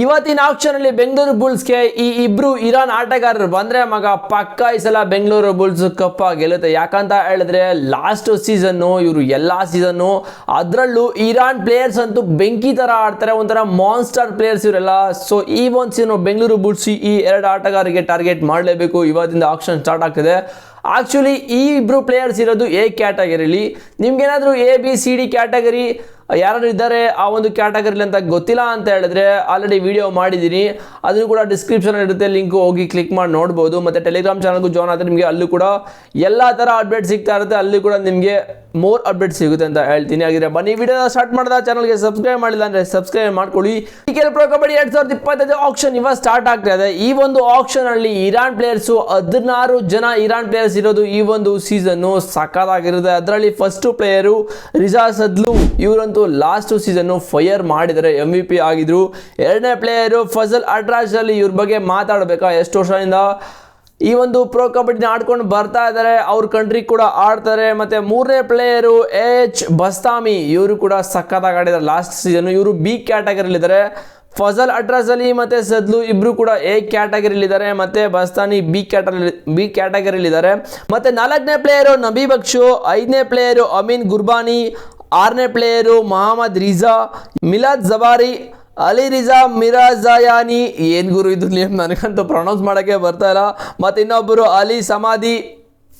ಇವತ್ತಿನ ಆಕ್ಷನ್ ಅಲ್ಲಿ ಬೆಂಗಳೂರು ಬುಲ್ಸ್ಗೆ ಈ ಇಬ್ರು ಇರಾನ್ ಆಟಗಾರರು ಬಂದ್ರೆ ಮಗ ಪಕ್ಕ ಈ ಸಲ ಬೆಂಗಳೂರು ಬುಲ್ಸ್ ಕಪ್ ಗೆಲ್ಲುತ್ತೆ. ಯಾಕಂತ ಹೇಳಿದ್ರೆ ಲಾಸ್ಟ್ ಸೀಸನ್ ಇವರು ಎಲ್ಲಾ ಸೀಸನ್ ಅದರಲ್ಲೂ ಇರಾನ್ ಪ್ಲೇಯರ್ಸ್ ಅಂತೂ ಬೆಂಕಿ ತರ ಆಡ್ತಾರೆ, ಒಂಥರ ಮಾನ್ಸ್ಟರ್ ಪ್ಲೇಯರ್ಸ್ ಇವರೆಲ್ಲ. ಸೊ ಈ ಒಂದು ಸೀಸನ್ ಬೆಂಗಳೂರು ಬುಲ್ಸ್ ಈ ಎರಡು ಆಟಗಾರರಿಗೆ ಟಾರ್ಗೆಟ್ ಮಾಡಲೇಬೇಕು. ಇವತ್ತಿಂದ ಆಕ್ಷನ್ ಸ್ಟಾರ್ಟ್ ಆಗ್ತದೆ. ಆಕ್ಚುಲಿ ಈ ಇಬ್ರು ಪ್ಲೇಯರ್ಸ್ ಇರೋದು ಎ ಕ್ಯಾಟಗರಿಲಿ. ನಿಮ್ಗೇನಾದ್ರೂ ABCD ಕ್ಯಾಟಗರಿ ಯಾರು ಇದ್ದಾರೆ ಆ ಒಂದು ಕ್ಯಾಟಗರಿಲಿ ಅಂತ ಗೊತ್ತಿಲ್ಲ ಅಂತ ಹೇಳಿದ್ರೆ ಆಲ್ರೆಡಿ ವಿಡಿಯೋ ಮಾಡಿದ್ದೀನಿ, ಅದನ್ನು ಕೂಡ ಡಿಸ್ಕ್ರಿಪ್ಷನ್ ಇರುತ್ತೆ, ಲಿಂಕ್ ಹೋಗಿ ಕ್ಲಿಕ್ ಮಾಡಿ ನೋಡ್ಬೋದು. ಮತ್ತು ಟೆಲಿಗ್ರಾಮ್ ಚಾನಲ್ಗೂ ಜಾಯ್ನ್ ಆದರೆ ನಿಮಗೆ ಅಲ್ಲೂ ಕೂಡ ಎಲ್ಲ ಥರ ಅಪ್ಡೇಟ್ ಸಿಗ್ತಾ ಇರುತ್ತೆ, ಅಲ್ಲಿ ಕೂಡ ನಿಮಗೆ ಮೋರ್ ಅಪ್ಡೇಟ್ ಸಿಗುತ್ತೆ ಅಂತ ಹೇಳ್ತೀನಿ. ಹಾಗಿದ್ರೆ ಬನ್ನಿ ವಿಡಿಯೋ ಸ್ಟಾರ್ಟ್ ಮಾಡಿದ. ಚಾನಲ್ಗೆ ಸಬ್ಸ್ಕ್ರೈಬ್ ಮಾಡಿಲ್ಲ ಅಂದರೆ ಸಬ್ಸ್ಕ್ರೈಬ್ ಮಾಡ್ಕೊಳ್ಳಿ. PKL Pro Kabaddi 2025 ಆಕ್ಷನ್ ಇವಾಗ ಸ್ಟಾರ್ಟ್ ಆಗ್ತಾ ಇದೆ. ಈ ಒಂದು ಆಕ್ಷನ್ ಅಲ್ಲಿ ಇರಾನ್ ಪ್ಲೇಯರ್ಸು 16 ಜನ ಇರಾನ್ ಪ್ಲೇಯರ್ಸ್ ಇರೋದು ಈ ಒಂದು ಸೀಸನ್ನು ಸಕ್ಕತ್ತಾಗಿರುತ್ತೆ. ಅದರಲ್ಲಿ ಫಸ್ಟ್ ಪ್ಲೇಯರು ರಿಜಾ ಸದ್ಲು, ಇವರಂತೂ ಲಾಸ್ಟ್ ಸೀಸನ್ ಫೈರ್ ಮಾಡಿದರೆ MVP ಆಗಿದ್ರು. ಎರಡನೇ ಪ್ಲೇಯರು ಫಜಲ್ ಅಟ್ರಾಜ್ ಅಲ್ಲಿ ಇವ್ರ ಬಗ್ಗೆ ಮಾತಾಡಬೇಕಾ, ಎಷ್ಟು ವರ್ಷದಿಂದ ಈ ಒಂದು ಪ್ರೋ ಕಬಡ್ಡಿನ ಆಡ್ಕೊಂಡು ಬರ್ತಾ ಇದ್ದಾರೆ, ಅವ್ರ ಕಂಟ್ರಿ ಕೂಡ ಆಡ್ತಾರೆ. ಮತ್ತೆ ಮೂರನೇ ಪ್ಲೇಯರು H ಬಸ್ತಾಮಿ, ಇವರು ಕೂಡ ಸಕ್ಕತ್ತಾಗಿ ಆಡಿದ್ದಾರೆ ಲಾಸ್ಟ್ ಸೀಸನ್. ಇವರು B ಕ್ಯಾಟಗರಿಲಿ ಇದ್ದಾರೆ. ಫಜಲ್ ಅಟ್ರಾಜ್ ಅಲಿ ಮತ್ತೆ ಸದ್ಲು ಇಬ್ರು ಕೂಡ A ಕ್ಯಾಟಗರಿಲಿ ಇದ್ದಾರೆ, ಮತ್ತೆ ಬಸ್ತಾನಿ ಬಿ ಕ್ಯಾಟಗರಿಲಿ ಇದ್ದಾರೆ. ಮತ್ತೆ ನಾಲ್ಕನೇ ಪ್ಲೇಯರು ನಬಿ ಬಕ್ಷು, ಐದನೇ ಪ್ಲೇಯರು ಅಮೀನ್ ಗುರ್ಬಾನಿ, ಆರನೇ ಪ್ಲೇಯರು ಮೊಹಮ್ಮದ್ ರಿಜಾ, ಮಿಲಾದ್ ಜಬಾರಿ, ಅಲಿ ರಿಜಾ ಮಿರಾಜಾಯಾನಿ, ಏನ್ ಗುರು ಇದು ನೇಮ್ ನನಗಂತೂ ಪ್ರೊನೌನ್ಸ್ ಮಾಡೋಕ್ಕೆ ಬರ್ತಾ ಇಲ್ಲ. ಮತ್ತು ಇನ್ನೊಬ್ಬರು ಅಲಿ ಸಮಾಧಿ,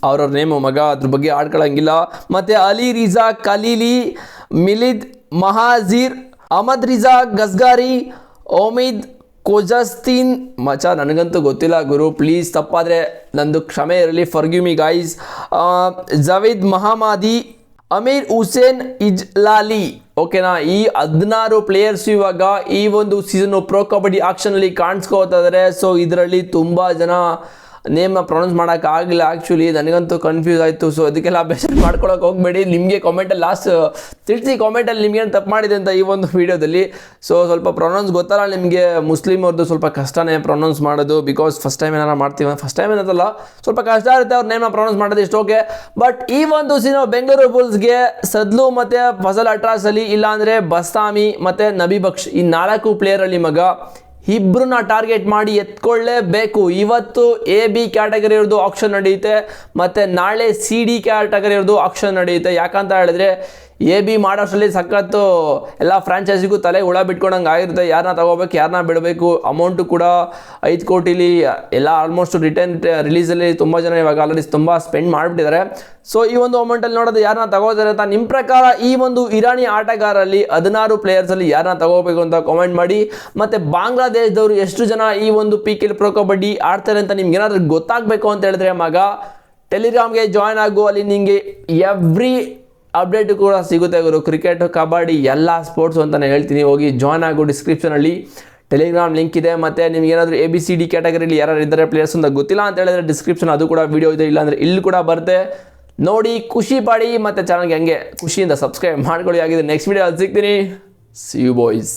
ಅವ್ರವ್ರ ನೇಮು ಮಗ, ಅದ್ರ ಬಗ್ಗೆ ಆಡ್ಕೊಳ್ಳಂಗಿಲ್ಲ. ಮತ್ತು ಅಲಿ ರಿಜಾ ಕಲೀಲಿ, ಮಿಲಿದ್ ಮಹಾಜೀರ್, ಅಹಮದ್ ರಿಜಾ ಗಸ್ಗಾರಿ, ಒಮಿದ್ ಕೊಜಸ್ತೀನ್. ಮಚ ನನಗಂತೂ ಗೊತ್ತಿಲ್ಲ ಗುರು, ಪ್ಲೀಸ್ ತಪ್ಪಾದರೆ ನಂದು ಕ್ಷಮೆ ಇರಲಿ, ಫರ್ಗಿವ್ ಮಿ ಗೈಸ್. ಜವೀದ್ ಮಹಮಾದಿ, ಅಮೀರ್ ಹುಸೇನ್ ಇಜ್ಲಾಲಿ. ಓಕೆನಾ, ಈ 16 ಪ್ಲೇಯರ್ಸ್ ಇವಾಗ ಈ ಒಂದು ಸೀಸನ್ ಪ್ರೋ ಕಬಡ್ಡಿ ಆಕ್ಷನಲ್ಲಿ ಕಾಣಿಸ್ಕೋತಾ ಇದ್ದಾರೆ. ಸೊ ಇದರಲ್ಲಿ ತುಂಬ ಜನ ನೇಮ್ನ ಪ್ರೊನೌನ್ಸ್ ಮಾಡೋಕ್ಕಾಗಲಿಲ್ಲ. ಆ್ಯಕ್ಚುಲಿ ನನಗಂತೂ ಕನ್ಫ್ಯೂಸ್ ಆಯಿತು. ಸೊ ಅದಕ್ಕೆಲ್ಲ ಬೇಸರ ಮಾಡ್ಕೊಳಕ್ಕೆ ಹೋಗಬೇಡಿ. ನಿಮಗೆ ಕಾಮೆಂಟಲ್ಲಿ ಲಾಸ್ಟ್ ತಿಳಿಸಿ, ಕಾಮೆಂಟಲ್ಲಿ ನಿಮ್ಗೇನು ತಪ್ಪು ಮಾಡಿದೆ ಅಂತ ಈ ಒಂದು ವೀಡಿಯೋದಲ್ಲಿ. ಸೊ ಸ್ವಲ್ಪ ಪ್ರೊನೌನ್ಸ್ ಗೊತ್ತಲ್ಲ ನಿಮಗೆ, ಮುಸ್ಲಿಮ್ ಅವ್ರದ್ದು ಸ್ವಲ್ಪ ಕಷ್ಟನೇ ಪ್ರೊನೌನ್ಸ್ ಮಾಡೋದು, ಬಿಕಾಸ್ ಫಸ್ಟ್ ಟೈಮ್ ಏನಾರು ಮಾಡ್ತೀವಿ, ಫಸ್ಟ್ ಟೈಮ್ ಏನಂತಲ್ಲ ಸ್ವಲ್ಪ ಕಷ್ಟ ಇರುತ್ತೆ ಅವ್ರ ನೇಮ್ನ ಪ್ರೊನೌನ್ಸ್ ಮಾಡೋದು, ಇಷ್ಟು ಓಕೆ. ಬಟ್ ಈ ಒಂದು ಸೀಸನ್ ಬೆಂಗಳೂರು ಬುಲ್ಸ್ಗೆ ಸದ್ಲು ಮತ್ತು ಫಜಲ್ ಅಟ್ರಾಸ್ ಅಲಿ, ಇಲ್ಲಾಂದರೆ ಬಸ್ತಾಮಿ ಮತ್ತು ನಬಿ ಬಕ್ಷ್, ಈ 4 ಪ್ಲೇಯರಲ್ಲಿ ಮಗ ಇಬ್ಬರನ್ನ ಟಾರ್ಗೆಟ್ ಮಾಡಿ ಎತ್ಕೊಳ್ಳೇಬೇಕು. ಇವತ್ತು AB ಕ್ಯಾಟಗರಿ ಇರೋದು ಆಕ್ಷನ್ ನಡೆಯುತ್ತೆ, ಮತ್ತು ನಾಳೆ CD ಕ್ಯಾಟಗರಿ ಇರೋದು ಆಕ್ಷನ್ ನಡೆಯುತ್ತೆ. ಯಾಕಂತ ಹೇಳಿದ್ರೆ AB ಮಾಡೋಷ್ಟರಲ್ಲಿ ಸಖತ್ತು ಎಲ್ಲ ಫ್ರಾಂಚೈಸಿಗೂ ತಲೆ ಹುಳ ಬಿಟ್ಕೊಂಡಂಗೆ ಆಗಿರುತ್ತೆ. ಯಾರನ್ನ ತಗೋಬೇಕು, ಯಾರನ್ನ ಬಿಡಬೇಕು, ಅಮೌಂಟು ಕೂಡ 5 ಕೋಟಿಲಿ ಎಲ್ಲ ಆಲ್ಮೋಸ್ಟ್ ರಿಲೀಸಲ್ಲಿ ತುಂಬ ಜನ ಇವಾಗ ಆಲ್ರೆಡಿ ತುಂಬ ಸ್ಪೆಂಡ್ ಮಾಡಿಬಿಟ್ಟಿದ್ದಾರೆ. ಸೊ ಈ ಒಂದು ಅಮೌಂಟಲ್ಲಿ ನೋಡೋದು ಯಾರನ್ನ ತಗೋತಾರೆ ಅಂತ. ನಿಮ್ಮ ಪ್ರಕಾರ ಈ ಒಂದು ಇರಾನಿ ಆಟಗಾರಲ್ಲಿ 16 ಪ್ಲೇಯರ್ಸಲ್ಲಿ ಯಾರನ್ನ ತಗೋಬೇಕು ಅಂತ ಕಾಮೆಂಟ್ ಮಾಡಿ. ಮತ್ತು ಬಾಂಗ್ಲಾದೇಶದವರು ಎಷ್ಟು ಜನ ಈ ಒಂದು PKL Pro ಕಬಡ್ಡಿ ಆಡ್ತಾರೆ ಅಂತ ನಿಮ್ಗೆ ಏನಾದರೂ ಗೊತ್ತಾಗಬೇಕು ಅಂತ ಹೇಳಿದ್ರೆ ಮಗ ಟೆಲಿಗ್ರಾಮ್ಗೆ ಜಾಯ್ನ್ ಆಗು, ಅಲ್ಲಿ ನಿಮಗೆ ಎವ್ರಿ ಅಪ್ಡೇಟು ಕೂಡ ಸಿಗುತ್ತೆ ಗುರು. ಕ್ರಿಕೆಟ್, ಕಬಡ್ಡಿ ಎಲ್ಲ ಸ್ಪೋರ್ಟ್ಸು ಅಂತಲೇ ಹೇಳ್ತೀನಿ, ಹೋಗಿ ಜಾಯ್ನ್ ಆಗು. ಡಿಸ್ಕ್ರಿಪ್ಷನಲ್ಲಿ ಟೆಲಿಗ್ರಾಮ್ ಲಿಂಕ್ ಇದೆ. ಮತ್ತು ನಿಮ್ಗೆ ಏನಾದರೂ ABCD ಕ್ಯಾಟಗರಿಲಿ ಯಾರು ಇದ್ದಾರೆ ಪ್ಲೇಯರ್ಸ್ ಅಂತ ಗೊತ್ತಿಲ್ಲ ಅಂತ ಹೇಳಿದ್ರೆ ಡಿಸ್ಕ್ರಿಪ್ಷನ್ ಅದು ಕೂಡ ವಿಡಿಯೋ ಇದೆ, ಇಲ್ಲಾಂದರೆ ಇಲ್ಲಿ ಕೂಡ ಬರುತ್ತೆ, ನೋಡಿ ಖುಷಿ ಪಡಿ. ಮತ್ತು ಚಾನಲ್ಗೆ ಹಂಗೆ ಖುಷಿಯಿಂದ ಸಬ್ಸ್ಕ್ರೈಬ್ ಮಾಡ್ಕೊಳ್ಳಿ. ಆಗಿದೆ ನೆಕ್ಸ್ಟ್ ವಿಡಿಯೋ ಅಲ್ಲಿ ಸಿಗ್ತೀನಿ. See you boys.